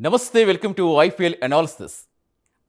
నమస్తే, welcome to IPL analysis.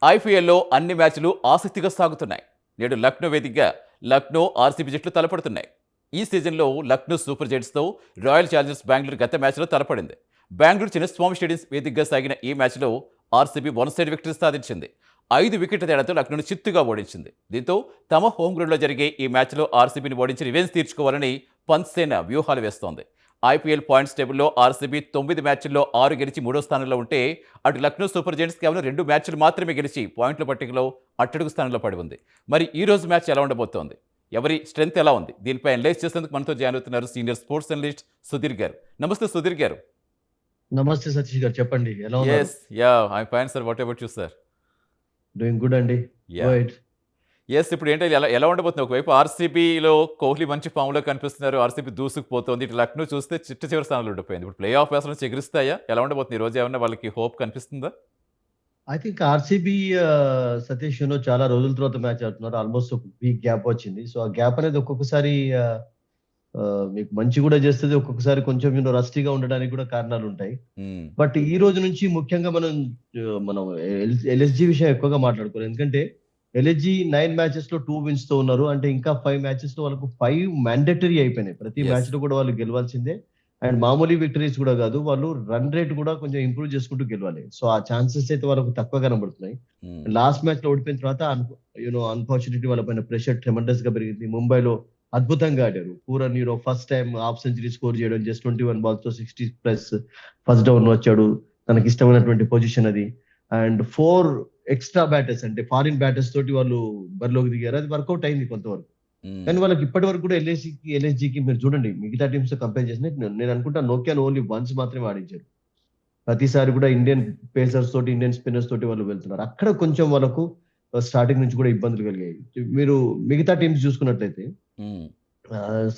ఐపీఎల్లో అన్ని మ్యాచ్లు ఆసక్తిగా సాగుతున్నాయి. నేడు లక్నో వేదికగా లక్నో ఆర్సీబీ జట్లు తలపడుతున్నాయి. ఈ సీజన్లో లక్నో సూపర్ జెయింట్స్తో రాయల్ ఛాలెంజర్స్ బెంగళూరు గత మ్యాచ్లో తలపడింది. బెంగళూరు చిన్నస్వామి స్టేడియం వేదికగా సాగిన ఈ మ్యాచ్లో ఆర్సీబీ వన్ సైడ్ విక్టరీ సాధించింది. 5 వికెట్ల తేడాతో లక్నోను చిత్తుగా ఓడించింది. దీంతో తమ హోమ్ గ్రౌండ్లో జరిగే ఈ మ్యాచ్లో ఆర్సీబీని ఓడించి రివెంజ్ తీర్చుకోవాలని పంత్సేన వ్యూహాలు వేస్తోంది. ఐపీఎల్ పాయింట్స్ టేబుల్లో ఆర్సీబీ 9 మ్యాచ్ల్లో 6 గెలిచి 3వ స్థానంలో ఉంటే, అటు లక్నో సూపర్ జెయింట్స్ కేవలం 2 మ్యాచ్లు మాత్రమే గెలిచి పాయింట్ల పట్టికలో అట్టడుగు స్థానంలో పడి ఉంది. మరి ఈ రోజు మ్యాచ్ ఎలా ఉండబోతోంది, ఎవరి స్ట్రెంత్ ఎలా ఉంది, దీనిపై అనలైజ్ చేసేందుకు మనతో జాయిన్ అవుతున్నారు సీనియర్ స్పోర్ట్స్ అనలిస్ట్ సుధీర్ గారు. నమస్తే సుధీర్ గారు. నమస్తే సతీష్ గారు, చెప్పండి ఎలా ఉన్నారు? I fine sir. What about you sir? Doing good అండి. ఇప్పుడు ఏంటో ఎలా ఉండబోతుంది? ఒకవైపు ఆర్సీబీలో కోహ్లీ మంచి ఫామ్లో కనిపిస్తున్నారు, ఆర్సీబీ దూసుకుపోతుంది. ఇటు లక్నో చూస్తే చివరి స్థానంలో ఉండిపోయింది. ఇప్పుడు ప్లే ఆఫ్ మ్యాచ్ నుంచి ఎగురుస్తాయా? ఎలా ఉండబోతుంది ఈ రోజు? ఏమన్నా వాళ్ళకి హోప్ కనిపిస్తుందా? ఐ థింక్ ఆర్సీబీ సతీష్ చాలా రోజుల తర్వాత మ్యాచ్ ఆడుతున్నారు. ఆల్మోస్ట్ ఒక వీక్ గ్యాప్ వచ్చింది. సో ఆ గ్యాప్ అనేది ఒక్కొక్కసారి మీకు మంచి కూడా చేస్తుంది, ఒక్కొక్కసారి కొంచెం రస్టీగా ఉండడానికి కూడా కారణాలు ఉంటాయి. బట్ ఈ రోజు నుంచి ముఖ్యంగా మనం ఎల్ఎస్జీ విషయం ఎక్కువగా మాట్లాడుకోవాలి. ఎందుకంటే ఎల్ఎస్జీ 9 మ్యాచెస్ లో 2 విన్స్ తో ఉన్నారు. అంటే ఇంకా 5 మ్యాచెస్ లో వాళ్ళకు 5 మ్యాండేటరీ అయిపోయినాయి. ప్రతి మ్యాచ్ లో కూడా వాళ్ళు గెలవాల్సిందే. అండ్ మామూలు విక్టరీస్ కూడా కాదు, వాళ్ళు రన్ రేట్ కూడా కొంచెం ఇంప్రూవ్ చేసుకుంటూ గెలవాలి. సో ఆ ఛాన్సెస్ అయితే వాళ్ళకు తక్కువ కనబడుతున్నాయి. లాస్ట్ మ్యాచ్ లో ఓడిపోయిన తర్వాత అన్ఫార్చునేట్లీ వాళ్ళ పైన ప్రెషర్ ట్రెమెండస్ గా పెరిగింది. ముంబైలో అద్భుతంగా ఆడారు. Pooran first time half century score చేయడం, జస్ట్ 21 బాల్స్ తో 60+ ఫస్ట్ డౌన్ వచ్చాడు. తనకి ఇష్టమైనటువంటి పొజిషన్ అది. అండ్ 4 ఎక్స్ట్రా బ్యాటర్స్ అంటే ఫారిన్ బ్యాటర్స్ తోటి వాళ్ళు బరిలోకి దిగారు. అది వర్కౌట్ అయింది కొంతవరకు. కానీ వాళ్ళకి ఇప్పటి వరకు కూడా ఎల్ఎస్జికి మీరు చూడండి, మిగతా టీమ్స్ తో కంపేర్ చేసిన నేను అనుకుంటా నోకియాన్ ఓన్లీ వన్స్ మాత్రమే ఆడించారు. ప్రతిసారి కూడా ఇండియన్ పేసర్స్ తోటి, ఇండియన్ స్పిన్నర్స్ తోటి వాళ్ళు వెళ్తున్నారు. అక్కడ కొంచెం వాళ్ళకు స్టార్టింగ్ నుంచి కూడా ఇబ్బందులు కలిగాయి. మీరు మిగతా టీమ్స్ చూసుకున్నట్లయితే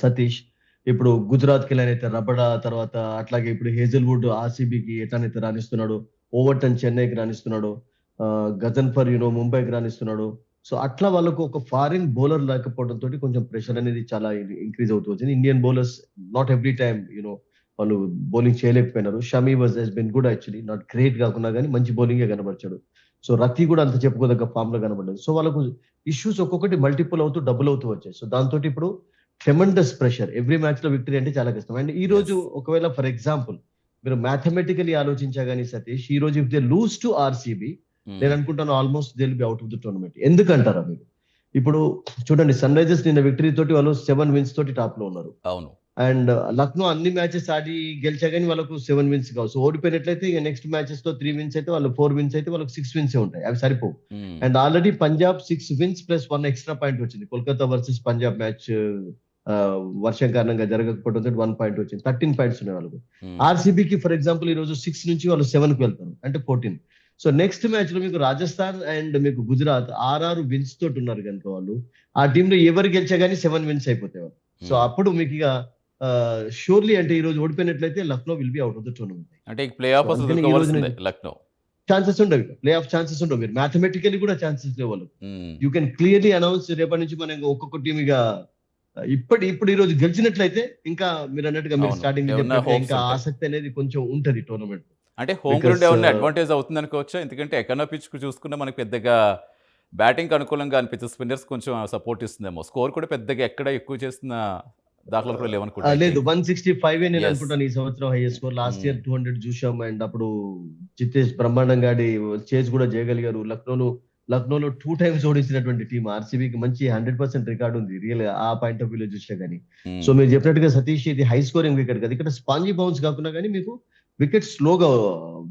సతీష్, ఇప్పుడు గుజరాత్ కి ఎలానైతే రబడా, తర్వాత అట్లాగే ఇప్పుడు హేజల్వుడ్ ఆర్సీబీకి ఎట్లానైతే రాణిస్తున్నాడు, ఓవర్టన్ చెన్నైకి రాణిస్తున్నాడు, గజన్ఫర్ ముంబైకి రాణిస్తున్నాడు. సో అట్లా వాళ్ళకు ఒక ఫారిన్ బౌలర్ లేకపోవడం తోటి కొంచెం ప్రెషర్ అనేది చాలా ఇంక్రీజ్ అవుతూ వచ్చింది. Indian bowlers not every time వాళ్ళు బౌలింగ్ చేయలేకపోయినారు. Shami has been good actually, not great కాకుండా కానీ మంచి బౌలింగే కనబడ్డాడు. సో రతి కూడా అంత చెప్పుకోదగ్గ ఫామ్ లో కనబడ్డాడు. సో వాళ్ళకు ఇష్యూస్ ఒక్కొక్కటి మల్టిపుల్ అవుతూ డబుల్ అవుతూ వచ్చాయి. సో దాంతో ఇప్పుడు ట్రెమెండస్ ప్రెషర్, ఎవ్రీ మ్యాచ్ లో విక్టరీ అంటే చాలా కష్టం. అండ్ ఈ రోజు ఒకవేళ ఫర్ ఎగ్జాంపుల్ మీరు మ్యాథమెటికలీ ఆలోచించగానే సతీష్, ఈ రోజు if they lose to RCB, నేను అనుకుంటాను almost they will be out of the tournament. ఎందుకంటారా మీరు? ఇప్పుడు చూడండి, సన్ రైజర్స్ నిన్న విక్టరీ తోటి వాళ్ళు 7 విన్స్ తోటి టాప్ లో ఉన్నారు. అవును. అండ్ లక్నో అన్ని మ్యాచెస్ ఆడి గెలిచా కానీ వాళ్ళకు 7 విన్స్ కావు. సో ఓడిపోయినట్లయితే ఇక నెక్స్ట్ మ్యాచెస్ లో 3 విన్స్ అయితే వాళ్ళు 4 విన్స్ అయితే వాళ్ళకి 6 విన్స్ ఉంటాయి. అవి సరిపోవు. And already Punjab 6 wins plus 1 extra point వచ్చింది. కోల్కతా వర్సెస్ పంజాబ్ మ్యాచ్ వర్షం కారణంగా జరగకపోవడంతో 1 పాయింట్ వచ్చింది. 13 పాయింట్స్ ఉన్నాయి వాళ్ళకు. ఆర్సీబీకి ఫర్ ఎగ్జాంపుల్ ఈ రోజు 6 నుంచి వాళ్ళు 7 కి వెళ్తారు, అంటే 14. సో నెక్స్ట్ మ్యాచ్ లో మీకు రాజస్థాన్ అండ్ మీకు గుజరాత్ 6 విన్స్ తోటి ఉన్నారు కనుక వాళ్ళు ఆ టీమ్ లో ఎవరు గెలిచా గానీ 7 విన్స్ అయిపోతాయి వాళ్ళు. సో అప్పుడు మీకు ఇక షూర్లీ అంటే ఈ రోజు ఓడిపోయినట్లయితే Lucknow will be out of the tournament. అంటే ప్లే ఆఫ్ లక్నో ఛాన్సెస్ ఉండవు, ప్లే ఆఫ్ ఛాన్సెస్ ఉండవు. మీరు మ్యాథమెటికలీ కూడా ఛాన్సెస్ లేవు వాళ్ళు. యూ కెన్ క్లియర్లీ అనౌన్స్ రేపటి నుంచి మనం ఒక్కొక్క టీమ్ ఇక ఇప్పుడు ఈ రోజు గెలిచినట్లయితే ఇంకా మీరు అన్నట్టుగా మీరు స్టార్టింగ్ ఇంకా ఆసక్తి అనేది కొంచెం ఉంటది టోర్నమెంట్. అంటే హోమ్ గ్రౌండ్ ఏమన్నా అడ్వాంటేజ్ అవుతుంది అనుకోవచ్చా? ఎందుకంటే ఎకనో పిచ్ చూసుకున్నా మనకి పెద్దగా బ్యాటింగ్ అనుకూలంగా అనిపించే స్పిన్నర్స్ కొంచెం సపోర్ట్ ఇస్తుందేమో. స్కోర్ కూడా పెద్దగా ఎక్కడ ఎక్కువ చేసిన దాఖలు కూడా లేవనుకుంటా. లేదు, 165 నేను అనుకుంటాను ఈ సంవత్సరం హైయెస్ట్ స్కోర్. లాస్ట్ ఇయర్ 200 చూసాం. అండ్ అప్పుడు జితేష్ బ్రహ్మాండంగా ఆడి చేజ్ కూడా చేయగలిగారు. లక్నోలో 2 టైమ్స్ ఓడించినటువంటి టీం ఆర్సీబీకి మంచి 100% రికార్డు ఉంది రియల్ ఆ పాయింట్ ఆఫ్ వ్యూలో చూసినా కానీ. సో మీరు చెప్పినట్టుగా సతీష్, ఇది హై స్కోరింగ్ వికెట్ కదా, ఇక్కడ స్పాంజీ బౌన్స్ కాకుండా కానీ మీకు వికెట్ స్లోగా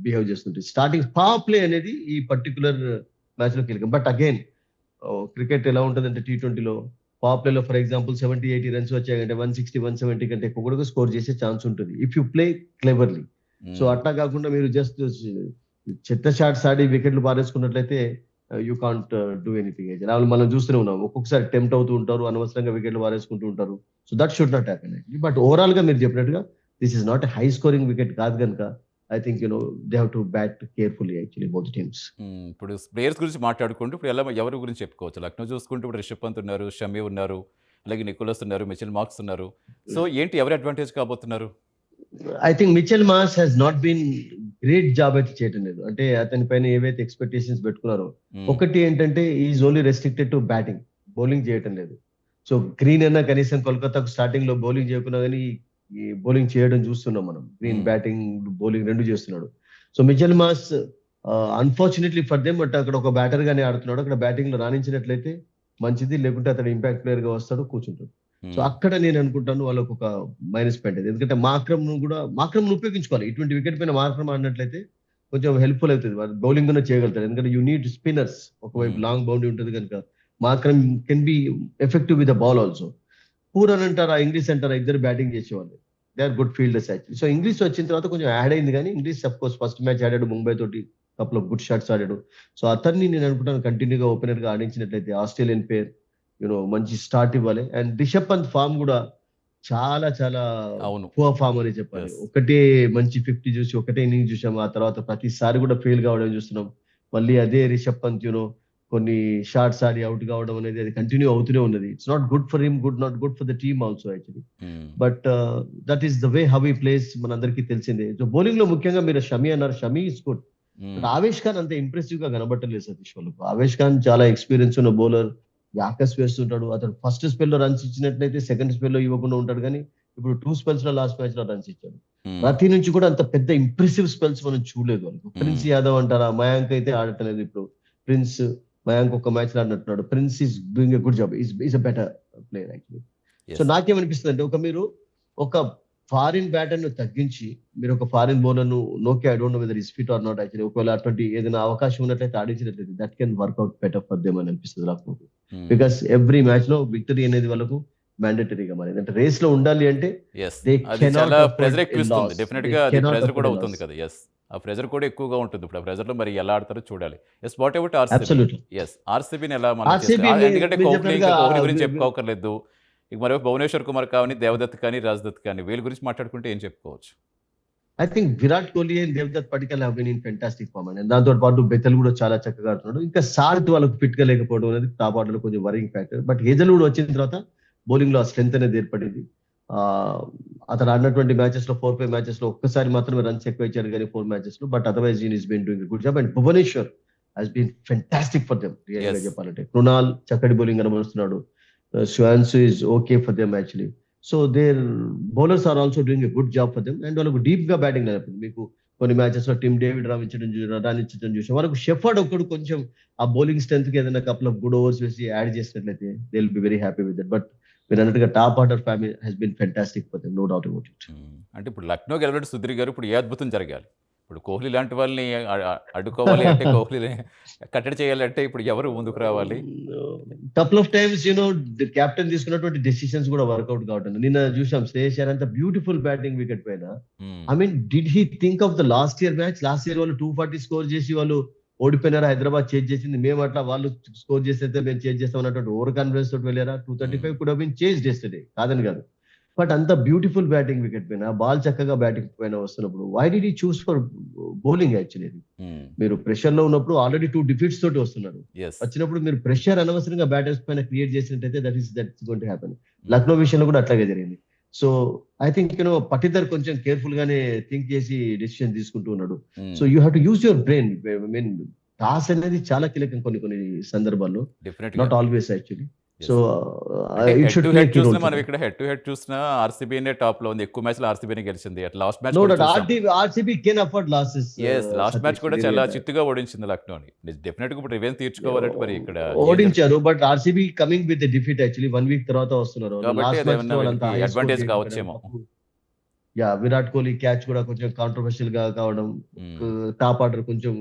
బిహేవ్ చేస్తుంటాయి. స్టార్టింగ్ పవర్ ప్లే అనేది ఈ పర్టికులర్ మ్యాచ్ లో కీలకం. బట్ అగైన్ క్రికెట్ ఎలా ఉంటుందంటే T20లో పవర్ ప్లే లో ఫర్ ఎగ్జాంపుల్ 70-80 రన్స్ వచ్చాయంటే 160-170 కంటే ఎక్కువ కూడా స్కోర్ చేసే ఛాన్స్ ఉంటుంది if you play cleverly. So అట్లా కాకుండా మీరు జస్ట్ చెత్త షాట్స్ ఆడి వికెట్లు పారేసుకున్నట్లయితే యూ కాంట్ డూ ఎనీథింగ్. మనం చూస్తూనే ఉన్నాం, ఒక్కొక్కసారి టెంప్ట్ అవుతూ ఉంటారు, అనవసరంగా వికెట్లు పారేసుకుంటూ ఉంటారు. So that should not happen. But overall గా మీరు చెప్పినట్టుగా this is not a high scoring wicket కాదు కనుక I think they have to bat carefully actually both teams. ఇప్పుడు ప్లేయర్స్ గురించి మాట్లాడుకుంటూ ఇప్పుడు ఎవరి గురించి చెప్పుకోవచ్చు? లక్నో చూసుకుంటూ ఇప్పుడు రిషబ్ పంత్ ఉన్నారు, షమీ ఉన్నారు, అలాగే నికోలస్ ఉన్నారు, మిచెల్ మార్క్స్ ఉన్నారు. సో ఏంటి ఎవరి అడ్వాంటేజ్ కాబోతున్నారు? I think Mitchell Marsh has not been great job అయితే చేయటం లేదు. అంటే అతని పైన ఏవైతే ఎక్స్పెక్టేషన్స్ పెట్టుకున్నారో, మ్మ్. ఒకటి ఏంటంటే is only restricted to batting, bowling చేయటం లేదు. సో గ్రీన్ అన్నా కనీసం కోల్కతాకు స్టార్టింగ్ లో బౌలింగ్ చేయకున్నా కానీ ఈ బౌలింగ్ చేయడం చూస్తున్నాం మనం. గ్రీన్ మ్మ్. బ్యాటింగ్ బౌలింగ్ రెండు చేస్తున్నాడు. So Mitchell mass unfortunately for them, but అక్కడ ఒక బ్యాటర్ గానే ఆడుతున్నాడు. అక్కడ బ్యాటింగ్ లో రాణించినట్లయితే మంచిది, లేకుంటే అతను ఇంపాక్ట్ ప్లేయర్ గా వస్తాడు, కూర్చుంటాడు. సో మ్మ్. అక్కడ నేను అనుకుంటాను వాళ్ళకు ఒక మైనస్ పాయింట్ అది. ఎందుకంటే మాక్రమ్ ఉపయోగించుకోవాలి. ఇటువంటి వికెట్ పైన మాక్రమ్ ఆడినట్లయితే కొంచెం హెల్ప్ఫుల్ అవుతుంది. వాళ్ళు బౌలింగ్ కూడా చేయగలుగుతారు. ఎందుకంటే యూ నీడ్ స్పిన్నర్స్, ఒకవైపు మ్మ్. లాంగ్ బౌండరీ ఉంటుంది కనుక Markram can be effective with the ball also. Pooran అంటారా, ఇంగ్లీష్ అంటారా, ఇద్దరు బ్యాటింగ్ చేసేవాళ్ళు. They are good fielders actually. So Inglis వచ్చిన తర్వాత కొంచెం యాడ్ అయింది, కానీ Inglis of course first match ఆడాడు ముంబై తోటి, కపుల్ ఆఫ్ గుడ్ షాట్స్ ఆడాడు. సో అతన్ని నేను అనుకుంటాను కంటిన్యూగా ఓపెనర్ గా ఆడించినట్లయితే ఆస్ట్రేలియన్ పేర్ మంచి స్టార్ట్ ఇవ్వాలి. అండ్ రిషబ్ పంత్ ఫామ్ కూడా చాలా చాలా అవును. పువర్ ఫామ్ అని చెప్పాలి. Yes. ఒకటే మంచి 50 చూసి ఒకటే ఇన్నింగ్ చూసాం, ఆ తర్వాత ప్రతిసారి కూడా ఫెయిల్ కావడం చూస్తున్నాం. మళ్ళీ అదే రిషబ్ పంత్ కొన్ని షాట్స్ ఆడి అవుట్ కావడం అనేది అది కంటిన్యూ అవుతూనే ఉన్నది. It's not good for him, not good for the team also actually. Hmm. But that is the way how he plays, మనందరికీ తెలిసిందే. సో బౌలింగ్ లో ముఖ్యంగా మీరు షమి అన్నారు, Shami is good. Hmm. But Avesh Khan అంత ఇంప్రెసివ్ గా కనబట్టలేదు సతీష్ వాళ్ళకు. ఆవేష్ ఖాన్ చాలా ఎక్స్పీరియన్స్ ఉన్న బౌలర్, యాకస్ వేస్తుంటాడు. అతను ఫస్ట్ స్పెల్ లో రన్స్ ఇచ్చినట్లయితే సెకండ్ స్పెల్ లో ఇవ్వకుండా ఉంటాడు, కానీ ఇప్పుడు 2 స్పెల్స్ లో లాస్ట్ మ్యాచ్ లో రన్స్ ఇచ్చాడు. మ్మ్. రతి నుంచి కూడా అంత పెద్ద ఇంప్రెసివ్ స్పెల్స్ మనం చూడలేదు వాళ్ళకు. ప్రిన్స్ యాదవ్ అంటారా, మయాంక్ అయితే ఆడటలేదు ఇప్పుడు. ప్రిన్స్, మయాంక్ ఒక మ్యాచ్ లో ఆడినట్టున్నాడు. Prince is doing a good job, is a better player actually. Yes. So నాకేమనిపిస్తుంది అంటే మీరు ఒక ఫారిన్ బ్యాటర్ ను తగ్గించి మీరు ఒక ఫారిన్ బౌలర్ ను నోకి, I don't know whether is fit or not actually, ఒకవేళ అటువంటి ఏదైనా అవకాశం ఉన్నట్లయితే ఆడించినట్లయితే that can work out better for them అని అనిపిస్తుంది నాకు. మ్మ్. బికాస్ ఎవ్రీ మ్యాచ్ లో విక్టరీ అనేది వాళ్ళకు మ్యాండేటరీగా మారింది. అంటే రేస్ లో ఉండాలి అంటే Yes. they అది cannot చాలా afford pressure a ఎక్కువిస్తుంది. loss. Definite They గా అది cannot ప్రెజర్ afford కూడా a అవుతుంది loss. కదా. ఎస్, ఆ ప్రెజర్ కూడా ఎక్కువగా ఉంటుంది. ఇప్పుడు ఆ ప్రెజర్ లో మరి ఎలా ఆడతారో చూడాలి. Yes, whatever RCB. Absolutely. Yes, ఆర్సీబీని ఎలా మనం RCB చేస్తారు? ఎందుకంటే మీరు కోహ్లీ చెప్పినట్టుగా గురించి చెప్పుకోకర్లేదు. ఇక మరి భువనేశ్వర్ కుమార్ కానీ, దేవదత్ కానీ, రాజ్దత్ కానీ, వీళ్ళ గురించి మాట్లాడుకుంటే ఏం చెప్పుకోవచ్చు? I think Virat Kohli and Devdutt Padikkal have been in fantastic form అండి. దాంతో పాటు బెతల్ కూడా చాలా చక్కగా ఆడుతున్నాడు. ఇంకా సాల్ట్ వాళ్ళకు ఫిట్ గా లేకపోవడం అనేది టాప్ ఆర్డర్ లో కొంచెం వరింగ్ ఫ్యాక్టర్. బట్ హేజల్వుడ్ వచ్చిన తర్వాత బౌలింగ్ లో ఆ స్ట్రెంత్ అనేది ఏర్పడింది. ఆ అతను ఆడినటువంటి మ్యాచెస్ లో 4-5 మ్యాచెస్ లో ఒక్కసారి మాత్రమే రన్స్ ఎక్కువ ఇచ్చారు కానీ 4 మ్యాచెస్ లో. But otherwise is been doing good job. And Bhuvneshwar has been fantastic for them real గా Yes. చెప్పాలంటే. కృణాల్ చక్కటి బౌలింగ్ కనబడుతున్నాడు. శ్వాన్సు is okay for them actually. So their bowlers are also doing a good job for them. And వాళ్ళకు deep గా batting నడిపింది. మీకు కొన్ని మ్యాచెస్ లో టిమ్ డేవిడ్ రాణించడం చూసాం. వాళ్ళకు షెఫర్డ్ ఒకడు కొంచెం ఆ బౌలింగ్ స్ట్రెంత్ కి ఏదైనా కపుల్ ఆఫ్ గుడ్ ఓవర్స్ వేసి యాడ్ చేసినట్లయితే they will be very happy with that. But మీరు అన్నట్టుగా top order family has been fantastic for them, no doubt about it. Hmm. అంటే ఇప్పుడు లక్నో గెలవడం సుధీర్ గారు, ఇప్పుడు ఏ అద్భుతం జరగాలి? ఇప్పుడు కోహ్లీ లాంటి వాళ్ళని అడ్డుకోవాలి అంటే, కోహ్లీని కట్టడి చేయాలంటే ఇప్పుడు ఎవరు ముందుకు రావాలి? కపుల్ ఆఫ్ టైమ్స్ కెప్టెన్ తీసుకున్నటువంటి డెసిషన్స్ కూడా వర్కౌట్ కావటం. నిన్న చూసాం శ్రేయస్ అయ్యర్ అంత బ్యూటిఫుల్ బ్యాటింగ్ వికెట్ పైన. మ్మ్. I mean did he think of the last year match? Last year వాళ్ళు 240 స్కోర్ చేసి వాళ్ళు ఓడిపోయినారు, హైదరాబాద్ చేంజ్ చేసింది. మేము అట్లా వాళ్ళు స్కోర్ చేస్తే మేము చేంజ్ చేస్తాం అన్నటువంటి ఓవర్ కాన్ఫిడెన్స్ తోటి వెళ్ళారా? 235 కుడ్ హావ్ బీన్ చేంజ్ చేస్తే కాదని కాదు. బట్ అంత బ్యూటిఫుల్ బ్యాటింగ్ వికెట్ పైన, బాల్ చక్కగా బ్యాటింగ్ పైన వస్తున్నప్పుడు why did he choose for bowling actually? Hmm. మీరు ప్రెషర్ లో ఉన్నప్పుడు ఆల్రెడీ 2 డిఫీట్స్ తోటి వస్తున్నారు. Yes. వచ్చినప్పుడు మీరు ప్రెషర్ అనవసరంగా బ్యాటర్స్ పైన క్రియేట్ చేసినట్టయితే that's going to happen. Lucknow విషయంలో కూడా అట్లాగే జరిగింది. సో ఐ థింక్ పట్టిదర్ కొంచెం కేర్ఫుల్ గానే థింక్ చేసి డెసిషన్ తీసుకుంటూ ఉన్నాడు. Hmm. So you have to use your brain. I mean toss అనేది చాలా కీలకం కొన్ని సందర్భాల్లో, Definitely నాట్ గా. Always actually. Yes. సో అంటే it had should to play Head కీ చూసినా, రోల్. మనం ఇక్కడ హెడ్ టు హెడ్ చూసినా ఆర్సీబీనే టాప్ లో ఉంది. ఎక్కువ మ్యాచ్లు ఆర్సీబీనే గెలిచింది. అట్లా లాస్ట్ మ్యాచ్ నో కూడా డౌట్ చూసాం. RCB can afford losses. Yes, last match కూడా చాలా చిత్తుగా ఓడించింది లక్నోని. డెఫినెట్ గా ఇప్పుడు రివెంజ్ తీర్చుకోవాలంటే మరి ఇక్కడ ఓడించారు. But RCB coming with defeat actually 1 week తర్వాత వస్తున్నారు. కాబట్టి లాస్ట్ మ్యాచ్ అదేమన్నా లో వాళ్ళంతా వీళ్ళకి high score advantage చేయడం కావచ్చేమో. యా, విరాట్ కోహ్లీ క్యాచ్ కూడా కొంచెం కాంట్రవర్షియల్ గా కావడం, మ్మ్. టాప్ ఆర్డర్ కొంచెం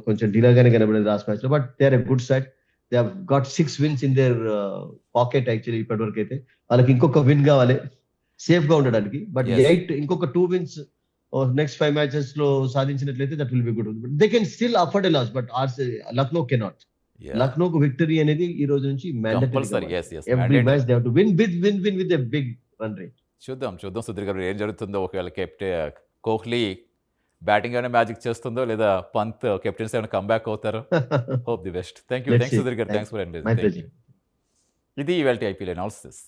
కొంచెం డిలేగానే కనబడింది లాస్ట్ మ్యాచ్ లో. But they are a good side. They have got 6 wins in their pocket actually. ఇప్పటి వరకు అయితే వాళ్ళకి ఇంకొక విన్ కావాలి సేఫ్ గా ఉండడానికి. But Yes. 8 ఇంకొక 2 wins నెక్స్ట్ 5 matches లో సాధించినట్లయితే that will be good. They can still afford a loss, but Lucknow cannot. Yeah. లక్నోకు విక్టరీ అనేది ఈ రోజు నుంచి Compulsory. Mandatory. Yes, yes. Every Mandatory. Match they have to win with a big run rate. చూద్దాం సుధీర్ గారు ఏం జరుగుతుందో. ఒకవేళ కోహ్లీ బ్యాటింగ్ అయినా మ్యాజిక్ చేస్తుందో, లేదా పంత్ కెప్టెన్సీ ఏమైనా కంబ్యాక్ అవుతారో. Hope the best. Thank you Let's see. Sudheer garu. Thanks for My analysing. pleasure. ఇది ఇవాల్టి ఐపీఎల్ అనాలిసిస్.